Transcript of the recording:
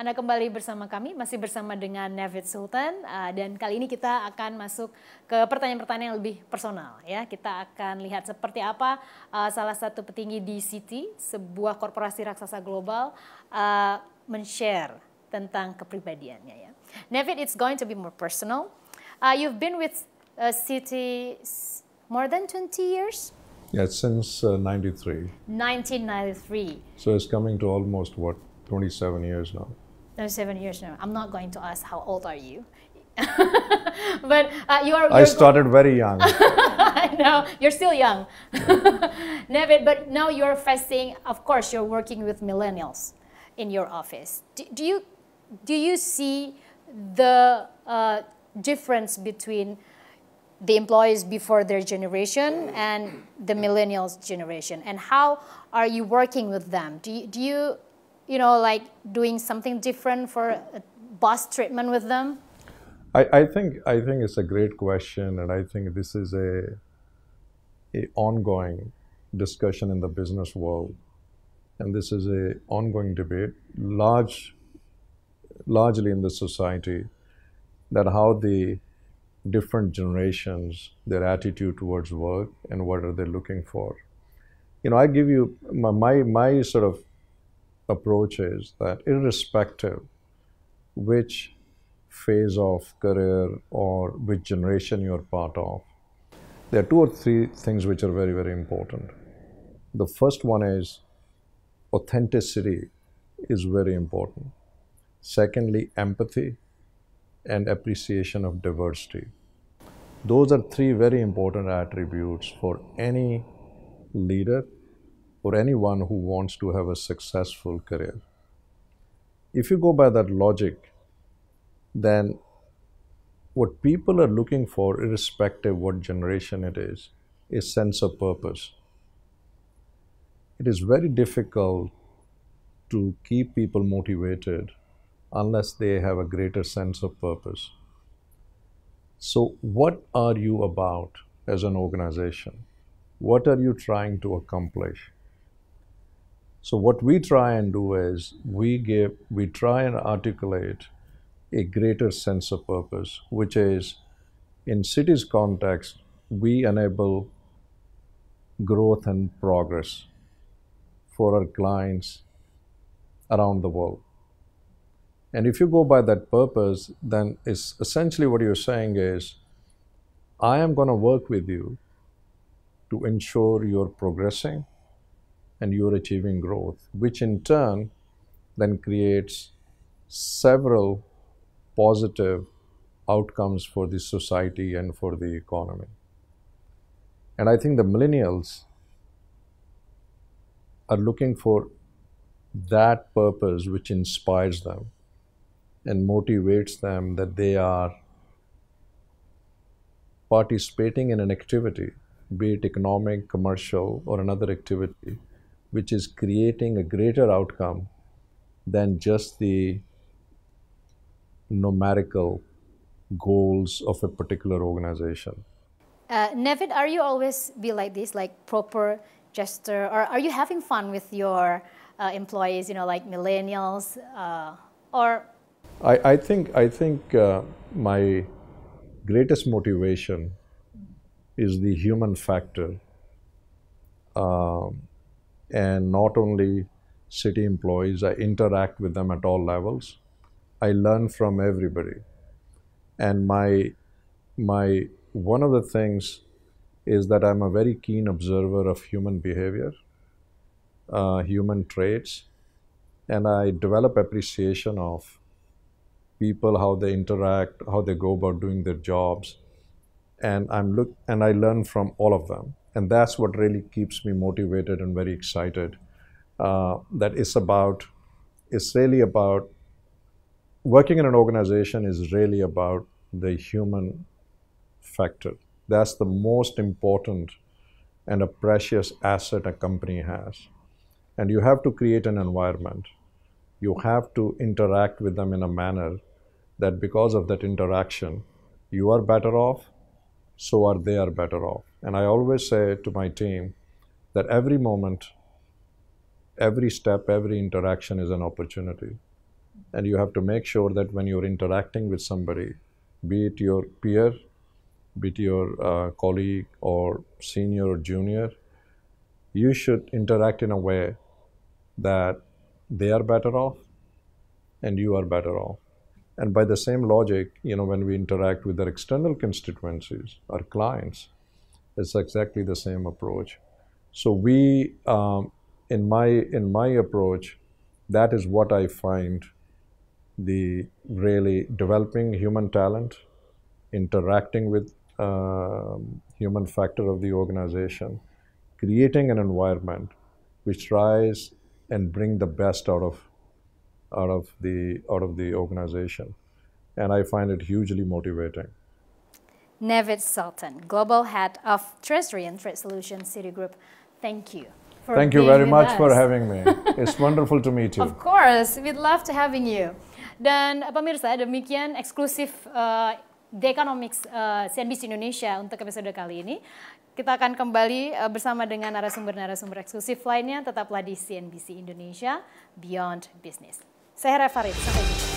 Anda kembali bersama kami, masih bersama dengan Naveed Sultan, dan kali ini kita akan masuk ke pertanyaan-pertanyaan yang lebih personal. Ya, kita akan lihat seperti apa salah satu petinggi di Citi, sebuah korporasi raksasa global, men-share tentang kepribadiannya. Ya. Naveed, it's going to be more personal. You've been with Citi more than 20 years? Yeah, since 93. 1993. So it's coming to almost, what, 27 years now. 27 years now. I'm not going to ask how old are you. But you're I started very young. I know, you're still young. Naveed, but now you're facing, of course, you're working with millennials in your office. Do you see the difference between the employees before their generation and the millennials generation, and how are you working with them? Do you know, like doing something different for boss treatment with them? I think it's a great question, and I think this is a ongoing discussion in the business world, and this is a ongoing debate, largely in the society, that how the different generations, their attitude towards work and what are they looking for. You know, I give you my sort of approach is that irrespective which phase of career or which generation you're part of, there are 2 or 3 things which are very, very important. The first one is authenticity is very important. Secondly, empathy and appreciation of diversity. Those are 3 very important attributes for any leader or anyone who wants to have a successful career. If you go by that logic, then what people are looking for, irrespective what generation it is sense of purpose. It is very difficult to keep people motivated unless they have a greater sense of purpose. So what are you about as an organization? What are you trying to accomplish? So what we try and do is we try and articulate a greater sense of purpose, which is, in Citi's context, we enable growth and progress for our clients around the world. And if you go by that purpose, then it's essentially what you're saying is, I am going to work with you to ensure you're progressing and you're achieving growth, which in turn then creates several positive outcomes for the society and for the economy. And I think the millennials are looking for that purpose which inspires them and motivates them, that they are participating in an activity, be it economic, commercial, or another activity, which is creating a greater outcome than just the numerical goals of a particular organization. Naveed, are you always be like this, like proper gesture, or are you having fun with your employees, you know, like millennials, or? I think my greatest motivation is the human factor, and not only Citi employees. I interact with them at all levels. I learn from everybody, and my one of the things is that I'm a very keen observer of human behavior, human traits, and I develop appreciation of people, how they interact, how they go about doing their jobs, and I learn from all of them, and that's what really keeps me motivated and very excited. It's really about working in an organization is really about the human factor. That's the most important and a precious asset a company has. And you have to create an environment. You have to interact with them in a manner that because of that interaction, you are better off, so are they are better off. And I always say to my team that every moment, every step, every interaction is an opportunity. And you have to make sure that when you're interacting with somebody, be it your peer, be it your colleague or senior or junior, you should interact in a way that they are better off and you are better off. And by the same logic, when we interact with our external constituencies, our clients, it's exactly the same approach. So we, in my approach, that is what I find the really developing human talent, interacting with human factor of the organization, creating an environment which tries and bring the best out of the organization, and I find it hugely motivating. Naveed Sultan, Global Head of Treasury and Trade Solutions, Citigroup. Thank you. Thank you very much for having me. It's wonderful to meet you. Of course, we'd love to having you. Dan pemirsa, demikian eksklusif The Economics CNBC Indonesia untuk episode kali ini. Kita akan kembali bersama dengan narasumber-narasumber eksklusif lainnya. Tetaplah di CNBC Indonesia Beyond Business. Saya Herra F Haryn, sampai jumpa.